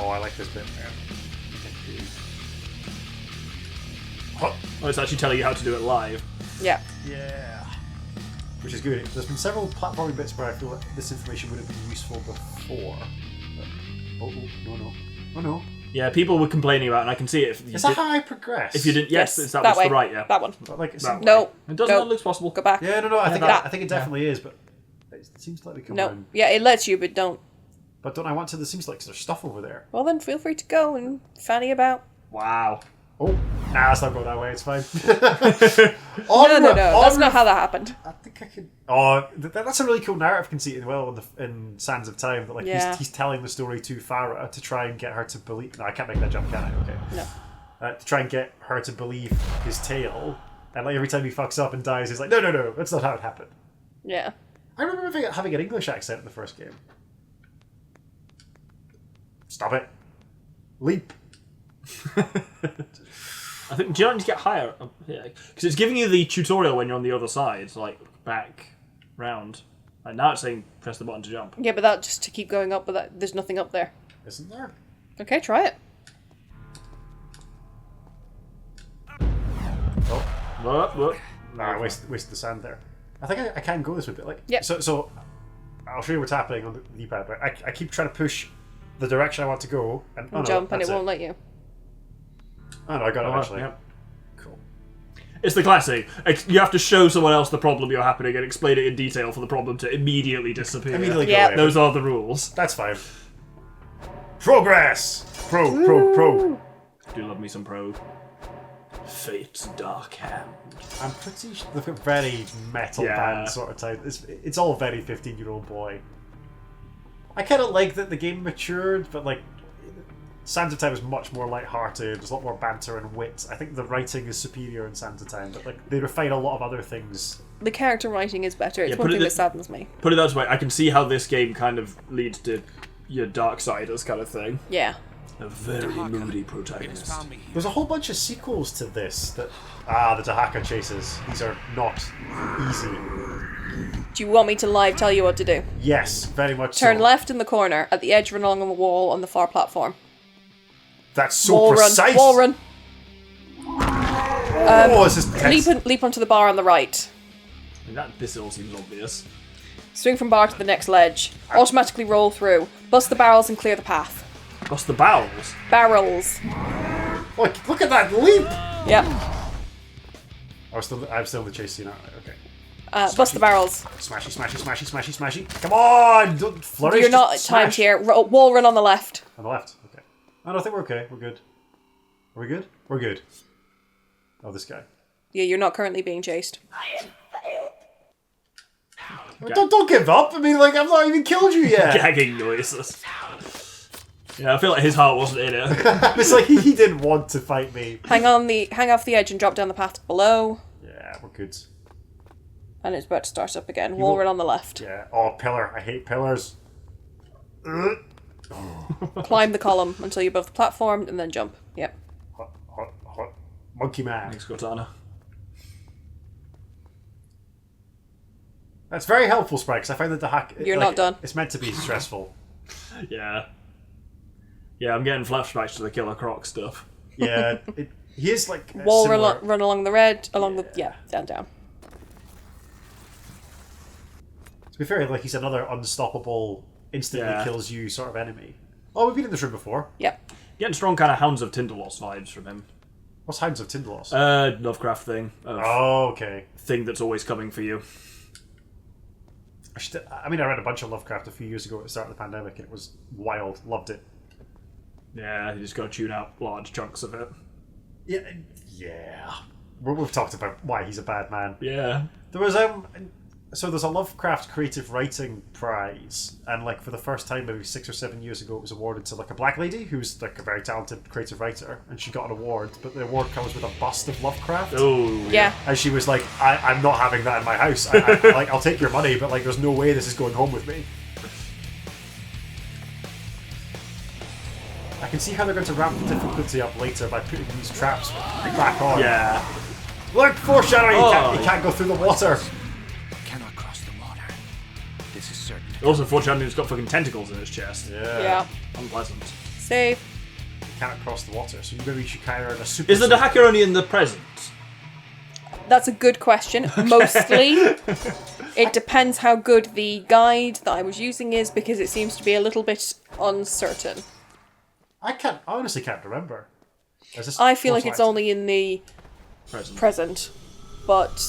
Oh, I like this bit. Oh, it's actually telling you how to do it live. Yeah. Yeah. Which is good. There's been several platforming bits where I feel like this information would have been useful before. But, oh no. Yeah, people were complaining about it, and I can see it. If you Is that how I progress? If you didn't, yes, Yes, that that was way. the right, yeah. That one. But like, it's No. It doesn't No. look possible. Go back. Yeah, no. I think it definitely is, but it seems like we come No. around. Yeah, it lets you, but don't. But don't I want to? There seems like there's stuff over there. Well, then feel free to go and fanny about. Wow. Oh, nah, let's not go that way. It's fine. No. That's not how that happened. I think I could. Oh, that's a really cool narrative conceit as well in Sands of Time. That like he's telling the story to Farah to try and get her to believe. No, I can't make that jump, can I? Okay. No. To try and get her to believe his tale, and like every time he fucks up and dies, he's like, no, that's not how it happened. Yeah. I remember having an English accent in the first game. Stop it. Leap. I think, do you not need to get higher? Because it's giving you the tutorial when you're on the other side, like back, round. And now it's saying press the button to jump. Yeah, but that just to keep going up, but there's nothing up there. Isn't there? Okay, try it. Oh. No, I wasted the sand there. I think I can go this way, but like... Yep. So I'll show you what's happening on the D-pad, but I keep trying to push the direction I want to go, and Jump, and it won't let you. Oh no, I got it actually. Yep. Cool. It's the classic. You have to show someone else the problem you're happening and explain it in detail for the problem to immediately disappear. Immediately go Yep. away. Those are the rules. That's fine. Progress! Pro. Do love me some pro. Fate's dark hand. I'm pretty sure they've got very metal band sort of type. It's all very 15-year-old boy. I kind of like that the game matured, but like Sands of Time is much more light-hearted. There's a lot more banter and wit. I think the writing is superior in Sands of Time, but like they refine a lot of other things. The character writing is better. It's Yeah, one thing that saddens me. Put it that way, I can see how this game kind of leads to your Darksiders kind of thing. Yeah. A very moody protagonist. There's a whole bunch of sequels to this that... the Dahaka chases. These are not easy. Do you want me to live tell you what to do? Yes, very much Turn so. left in the corner, at the edge run along the wall on the far platform. That's so Wall precise! Wall run. This is tense. Leap onto the bar on the right. I mean, this all seems obvious. Swing from bar to the next ledge. Automatically roll through. Bust the barrels and clear the path. Bust the bowels. Barrels. Look at that leap! Yep. I'm still in the chase scene, aren't I? Okay. Bust the barrels. Smashy. Come on! Don't flourish. You're not just timed smash. here. Wall run on the left. On the left. Okay. I think we're okay. We're good. Are we good? We're good. Oh, this guy. Yeah, you're not currently being chased. Don't give up. I mean, like, I've not even killed you yet. Gagging noises. Yeah, I feel like his heart wasn't in it. It's like he didn't want to fight me. Hang off the edge and drop down the path below. Yeah, we're good. And it's about to start up again. Wall run on the left. Yeah. Oh, pillar. I hate pillars. Climb the column until you're above the platform and then jump. Yep. Hot. Monkey man. Thanks, Cortana. That's very helpful, Sprite, because I find that the hack... You're not done. It's meant to be stressful. Yeah. Yeah, I'm getting flashbacks to the Killer Croc stuff. Yeah. He is like... Wall similar... run along the red, down. To be fair, like he's another unstoppable, instantly kills you sort of enemy. Oh, we've been in this room before. Yep. Getting strong kind of Hounds of Tindalos vibes from him. What's Hounds of Tindalos? Lovecraft thing. Oh, okay. Thing that's always coming for you. I read a bunch of Lovecraft a few years ago at the start of the pandemic, and it was wild. Loved it. Yeah, you just got to tune out large chunks of it. Yeah. We've talked about why he's a bad man. Yeah. There was so there's a Lovecraft Creative Writing Prize, and like for the first time maybe 6 or 7 years ago it was awarded to like a black lady who's like a very talented creative writer, and she got an award, but the award comes with a bust of Lovecraft. Oh Yeah. And she was like, I'm not having that in my house. Like, I'll take your money, but like there's no way this is going home with me. I can see how they're going to ramp the difficulty up later by putting these traps back on. Yeah. Look, foreshadowing! He can't go through the water. Cannot cross the water. This is certain. Also, fortunately, he's got fucking tentacles in his chest. Yeah. Unpleasant. save. You cannot cross the water, so maybe you should carry around a super. Is the sword. Dahaka only in the present? That's a good question. Mostly. It depends how good the guide that I was using is, because it seems to be a little bit uncertain. I honestly can't remember. I feel like it's only in the present. But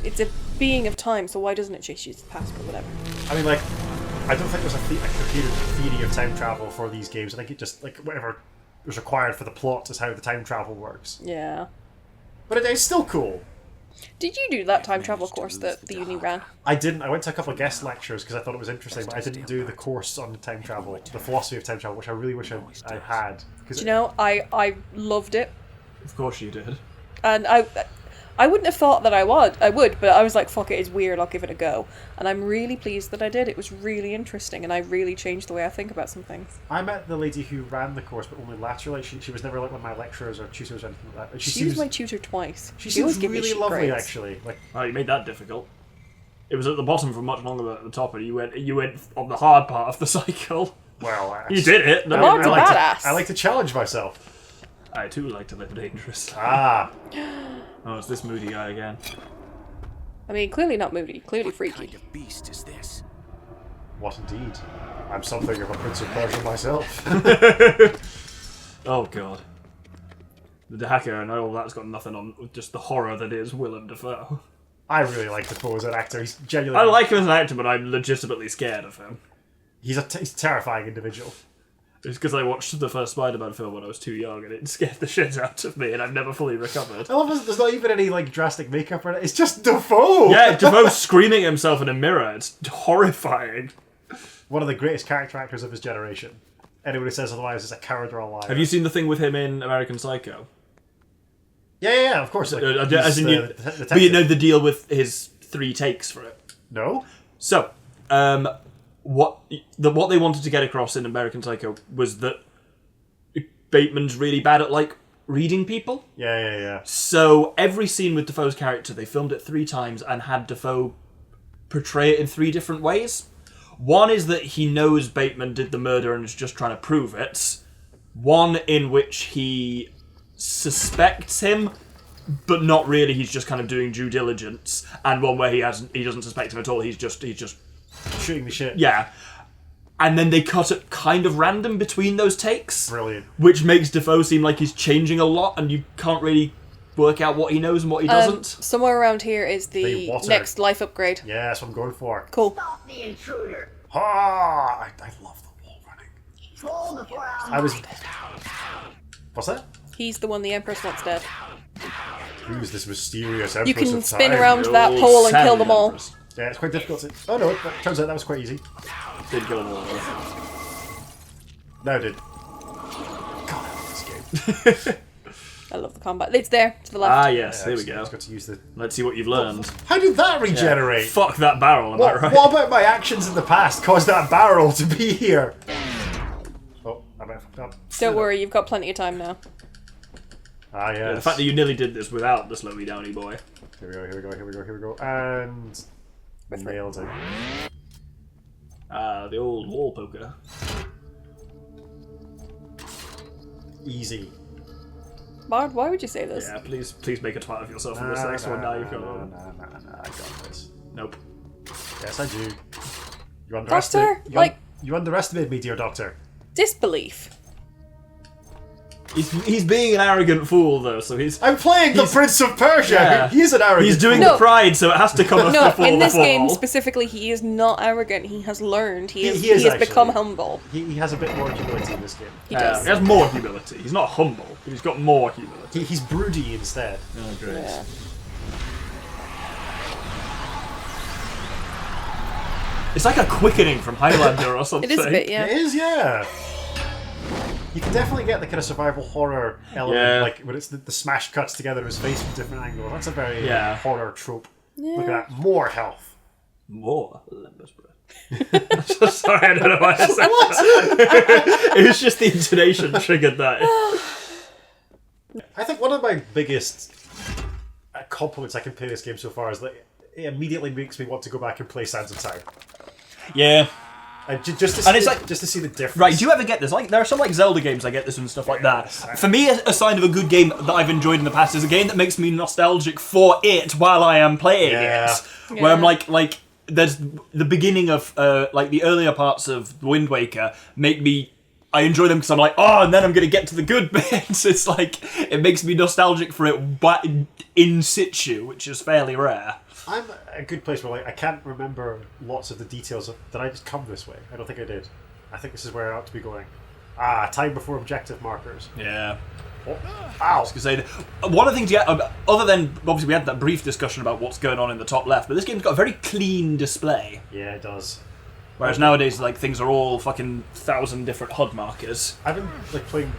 it's a being of time, so why doesn't it just use the past or whatever? I mean, like, I don't think there's a coherent theory of time travel for these games. I think it just, like, whatever is required for the plot is how the time travel works. Yeah. But it's still cool. Did you do that time travel course that the uni ran? I didn't. I went to a couple of guest lectures because I thought it was interesting, but I didn't do the course on the time travel, the philosophy of time travel, which I really wish I had. Do you know, I loved it. Of course you did. And I wouldn't have thought that I would, but I was like, fuck it, it's weird, I'll give it a go. And I'm really pleased that I did. It was really interesting, and I really changed the way I think about some things. I met the lady who ran the course, but only laterally. She was never like one of my lecturers or tutors or anything like that. And She was my tutor twice. She She always seems gave me really shit lovely, grades. actually. Like, Oh, you made that difficult. It was at the bottom for much longer than at the top, and you went on the hard part of the cycle. well, You did it. The mod's a like badass. I like to challenge myself. I too like to live dangerous. Ah, Oh, it's this moody guy again. I mean, clearly not moody, clearly What freaky. kind of beast is this? what indeed? I'm something of a Prince of Persia myself. Oh god. The Dahaka and all that's got nothing on with just the horror that is Willem Dafoe. I really like Defoe as an actor. He's genuinely. I like him as an actor, but I'm legitimately scared of him. He's a terrifying individual. It's because I watched the first Spider-Man film when I was too young, and it scared the shit out of me, and I've never fully recovered. I love this. There's not even any like drastic makeup or anything. It's just Defoe. Yeah, Defoe's screaming at himself in a mirror. It's horrifying. One of the greatest character actors of his generation. Anyone who says otherwise is a coward or a liar. Have you seen the thing with him in American Psycho? Yeah, of course. Like, As he's in you, the but you know the deal with his 3 takes for it. No. So, what they wanted to get across in American Psycho was that Bateman's really bad at like reading people. Yeah. So every scene with Defoe's character, they filmed it 3 times and had Defoe portray it in 3 different ways. One is that he knows Bateman did the murder and is just trying to prove it. One in which he suspects him, but not really. He's just kind of doing due diligence. And one where he doesn't suspect him at all. He's just Shooting the shit. yeah. And then they cut it kind of random between those takes. Brilliant. Which makes Defoe seem like he's changing a lot, and you can't really work out what he knows and what he doesn't. Somewhere around here is the water. next life upgrade. Yeah, that's what I'm going for. Cool. The intruder. Ah, I love the wall running. Roll before I was. What's that? He's the one the Empress wants dead. Who's this mysterious Empress You can of spin Time? around that pole and kill them all. Empress. Yeah, it's quite difficult to. Oh no, it turns out that was quite easy. Did kill them all. No, it did. God, I love this game. I love the combat. It's there, to the left. Ah, yes, there we I've go. just got to use the. Let's see what you've learned. How did that regenerate? Fuck that barrel, am I right? What about my actions in the past caused that barrel to be here? Oh, I might have fucked up. Don't worry, you've got plenty of time now. Ah, yes. Yeah, the fact that you nearly did this without the slowy downy boy. Here we go. And. Nailed it. The old wall poker. Easy. Bard, why would you say this? Yeah, please make a twat of yourself in this next one. Now you've got one. I got this. Nope. Yes, I do. You Doctor, like- you underestimated me, dear Doctor. Disbelief. He's being an arrogant fool though, so he's I'm playing the Prince of Persia. Yeah. He's an arrogant. he's doing No. the pride, so it has to come No, before in this the fall. game specifically, he is not arrogant. He has learned. He He has is actually. become humble. He has a bit more humility in this game. He does. He has more humility. He's not humble, but he's got more humility. He's broody instead. Oh, great. Yeah. It's like a quickening from Highlander or something. It is a bit, yeah. It is, yeah. You can definitely get the kind of survival horror element, Yeah. like when it's the smash cuts together of his face from different angles. That's a very Yeah. horror trope. Look at that. More health. More Lembas breath. Sorry, I don't know why I said that. It was just the intonation triggered that. I think one of my biggest compliments I can pay this game so far is that it immediately makes me want to go back and play Sands of Time. Yeah. Just to see, And it's like- just to see the difference. Right, do you ever get this? Like, there are some like Zelda games I get this and stuff like that. For me, a sign of a good game that I've enjoyed in the past is a game that makes me nostalgic for it while I am playing it. Where I'm like, there's the beginning of like the earlier parts of Wind Waker make me. I enjoy them because I'm like, oh, and then I'm going to get to the good bits. It's like, it makes me nostalgic for it, but in situ, which is fairly rare. I'm a good place where like I can't remember lots of the details. Did I just come this way? I don't think I did. I think this is where I ought to be going. Time before objective markers. Yeah. Oh. Ow! One of the things, other than, obviously we had that brief discussion about what's going on in the top left, but this game's got a very clean display. Yeah, it does. Whereas nowadays, like, things are all fucking 1,000 different HUD markers. I've been like playing.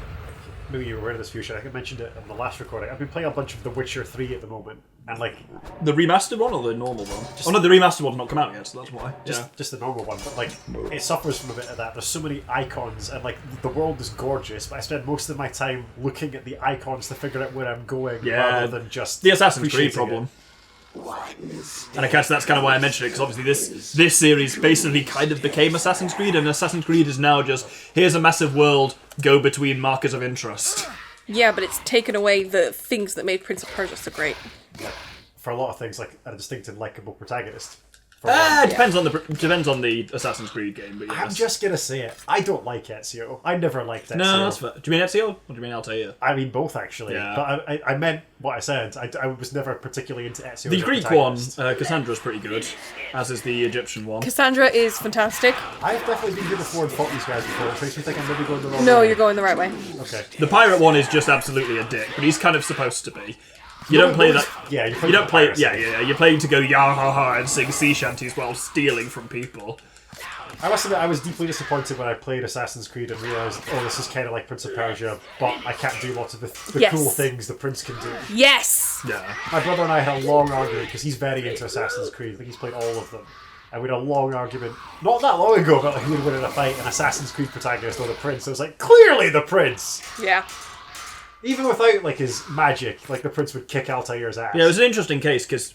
Maybe you were aware of this, Fuchsia. I think I mentioned it in the last recording. I've been playing a bunch of The Witcher 3 at the moment, and like The remastered one or the normal one? No, the remastered one's not come out yet, so that's why. just the normal one. But like, it suffers from a bit of that. There's so many icons, and like the world is gorgeous, but I spend most of my time looking at the icons to figure out where I'm going, rather than just the Assassin's Creed appreciating problem. it. And I guess that's kind of why I mentioned it, because obviously this series basically kind of became Assassin's Creed, and Assassin's Creed is now just, here's a massive world, go between markers of interest. Yeah, but it's taken away the things that made Prince of Persia so great. For a lot of things, like a distinct and likable protagonist. It depends on the Assassin's Creed game, but yes. I'm just gonna say it. I don't like Ezio. I never liked Ezio. No, that's fair. Do you mean Ezio, or do you mean Altair? I mean both, actually. Yeah. But I meant what I said. I was never particularly into Ezio. The as a Greek one, protagonist. Cassandra's pretty good, as is the Egyptian one. Cassandra is fantastic. I've definitely been here before and fought these guys before. It makes me think I'm maybe going the wrong way. No, you're going the right way. Okay. The pirate one is just absolutely a dick, but he's kind of supposed to be. You don't play that. Yeah, you don't play. Yeah. You're playing to go yah ha ha and sing sea shanties while stealing from people. I must admit, I was deeply disappointed when I played Assassin's Creed and realised, oh, this is kind of like Prince of Persia, but I can't do lots of the Yes. cool things the prince can do. Yes! Yeah. My brother and I had a long argument because he's very into Assassin's Creed. I think he's played all of them. And we had a long argument, not that long ago, about like, who would win in a fight, an Assassin's Creed protagonist or the prince. I was like, clearly the prince! Yeah. Even without like his magic, like the prince would kick Altair's ass. Yeah, it was an interesting case because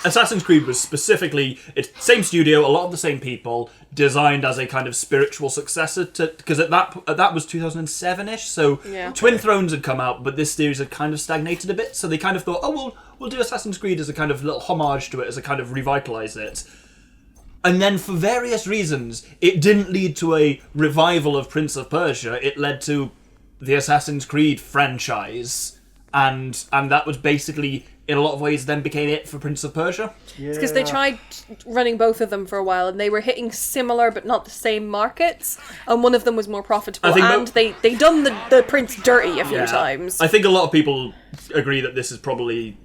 Assassin's Creed was specifically same studio, a lot of the same people, designed as a kind of spiritual successor to, because at that was 2007ish. So Yeah. Twin Thrones had come out, but this series had kind of stagnated a bit. So they kind of thought, oh, we'll do Assassin's Creed as a kind of little homage to it, as a kind of revitalize it. And then for various reasons, it didn't lead to a revival of Prince of Persia. It led to the Assassin's Creed franchise, and that was basically, in a lot of ways, then became it for Prince of Persia. Yeah. It's because they tried running both of them for a while, and they were hitting similar but not the same markets, and one of them was more profitable, I think and they done the Prince dirty a few times. I think a lot of people agree that this is probably,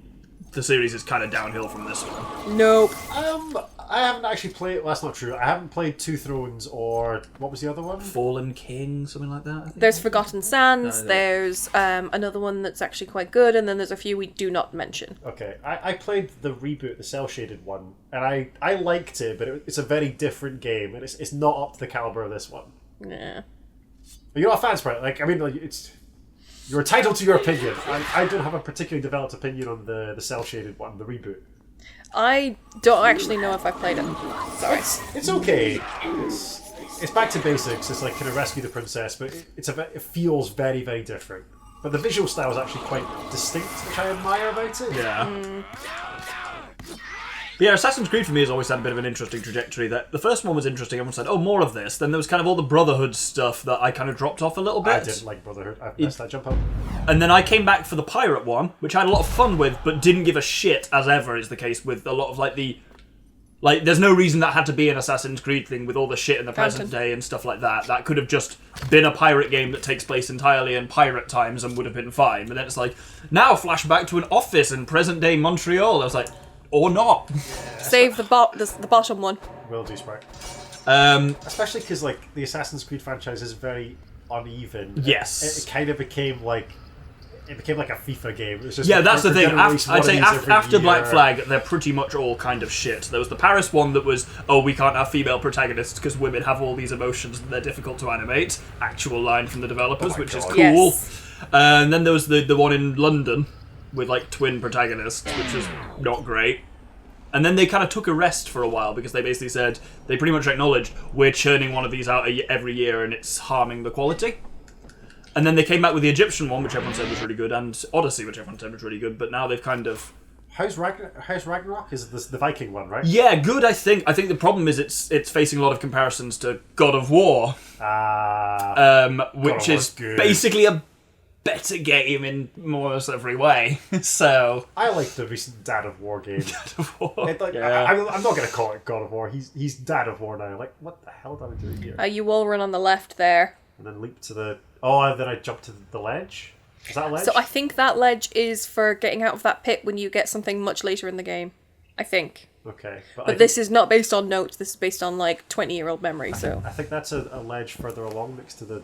the series is kind of downhill from this one. Nope. I haven't actually played. Well, that's not true. I haven't played Two Thrones or what was the other one? Fallen King, something like that, I think. There's Forgotten Sands, No. there's another one that's actually quite good, and then there's a few we do not mention. Okay, I played the reboot, the cel-shaded one, and I liked it, but it's a very different game, and it's not up to the caliber of this one. Yeah. You're not a fan, Sprite. Like, I mean, like, you're entitled to your opinion. I don't have a particularly developed opinion on the cel-shaded one, the reboot. I don't actually know if I played it. Sorry. It's okay. It's back to basics. It's like kind of rescue the princess, but it feels very, very different. But the visual style is actually quite distinct, which I admire about it. Yeah. But yeah, Assassin's Creed for me has always had a bit of an interesting trajectory. That the first one was interesting, everyone said, oh, more of this. Then there was kind of all the Brotherhood stuff that I kind of dropped off a little bit. I didn't like Brotherhood. I missed that jump up. And then I came back for the Pirate one, which I had a lot of fun with, but didn't give a shit, as ever is the case with a lot of there's no reason that had to be an Assassin's Creed thing with all the shit in the present day and stuff like that. That could have just been a pirate game that takes place entirely in pirate times and would have been fine. But then it's like, now flashback to an office in present day Montreal. I was like, or not. Save the bottom one. Will do, Sprite. Especially because like the Assassin's Creed franchise is very uneven. Yes. It kind of became like a FIFA game. It was just Yeah, that's the we're thing. gonna release I'd one say of these every after Black year. Flag, they're pretty much all kind of shit. There was the Paris one that was, oh, we can't have female protagonists because women have all these emotions and they're difficult to animate. Actual line from the developers, Oh my which is God. cool. Yes. And then there was the one in London with like twin protagonists, which was not great. And then they kind of took a rest for a while because they basically said, they pretty much acknowledged, we're churning one of these out every year and it's harming the quality. And then they came back with the Egyptian one, which everyone said was really good, and Odyssey, which everyone said was really good, but now they've kind of... How's Ragnarok? Is this the Viking one, right? Yeah, good, I think. I think the problem is it's facing a lot of comparisons to God of War, which is basically a better game in more or less every way. So I like the recent Dad of War game. Dad of War. I'm not going to call it God of War. He's Dad of War now. Like, what the hell did I do here? You will run on the left there. And then leap to the... Oh, and then I jump to the ledge? Is that a ledge? So I think that ledge is for getting out of that pit when you get something much later in the game. I think. Okay. But this is not based on notes. This is based on, like, 20-year-old memory, so... I think that's a ledge further along next to the...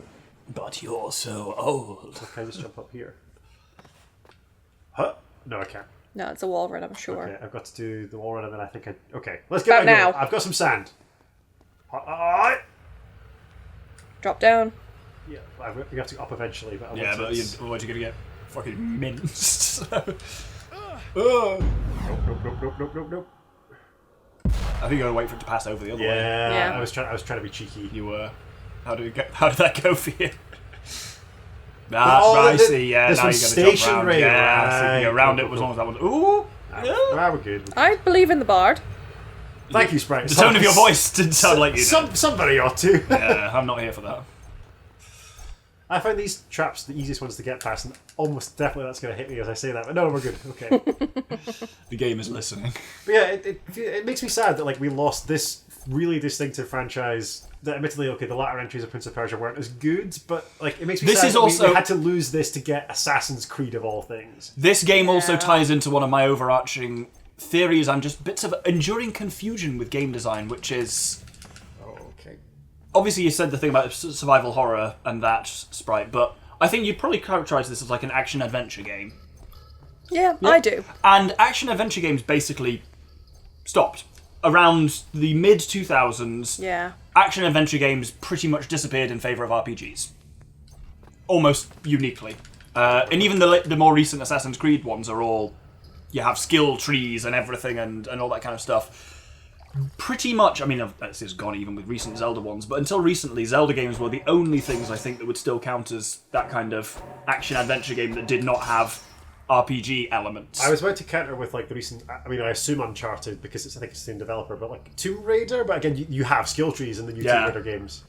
But you're so old. So can I just jump up here? Huh? No, I can't. No, it's a wall run, I'm sure. Okay, I've got to do the wall run and then I think I... Okay, let's get About now. I've got some sand. Alright. Drop down. Yeah, we have to go up eventually, but I Yeah, want but to... otherwise you're going to get fucking minced. Nope. I think you got to wait for it to pass over the other way. Yeah. I was trying to be cheeky. You were. How did that go for you? Oh, I see. Yeah, this now one's you got to jump stationary, round. Yeah, so you can go right. round Cool, it as cool. long as that one. Ooh. Yeah. We're good. I believe in the bard. Thank you, Sprite. The tone of your voice didn't sound like you did. Somebody ought to. Yeah, I'm not here for that. I find these traps the easiest ones to get past, and almost definitely that's going to hit me as I say that. But no, we're good. Okay. The game is listening. But yeah, it makes me sad that like we lost this really distinctive franchise. That admittedly, okay, the latter entries of Prince of Persia weren't as good, but like it makes me This sad is that also- we had to lose this to get Assassin's Creed of all things. This game also ties into one of my overarching theories and just bits of enduring confusion with game design, which is... Okay. Obviously, you said the thing about survival horror and that, Sprite, but I think you'd probably characterise this as like an action-adventure game. Yeah, I do. And action-adventure games basically stopped. Around the mid-2000s, Yeah. action-adventure games pretty much disappeared in favour of RPGs. Almost uniquely. And even the more recent Assassin's Creed ones are all... You have skill trees and everything and all that kind of stuff. Pretty much, I mean, this is gone even with recent Zelda ones, but until recently, Zelda games were the only things I think that would still count as that kind of action-adventure game that did not have RPG elements. I was about to counter with like the recent. I mean, I assume Uncharted because I think it's the same developer, but like Tomb Raider. But again, you have skill trees in the new Tomb Raider games.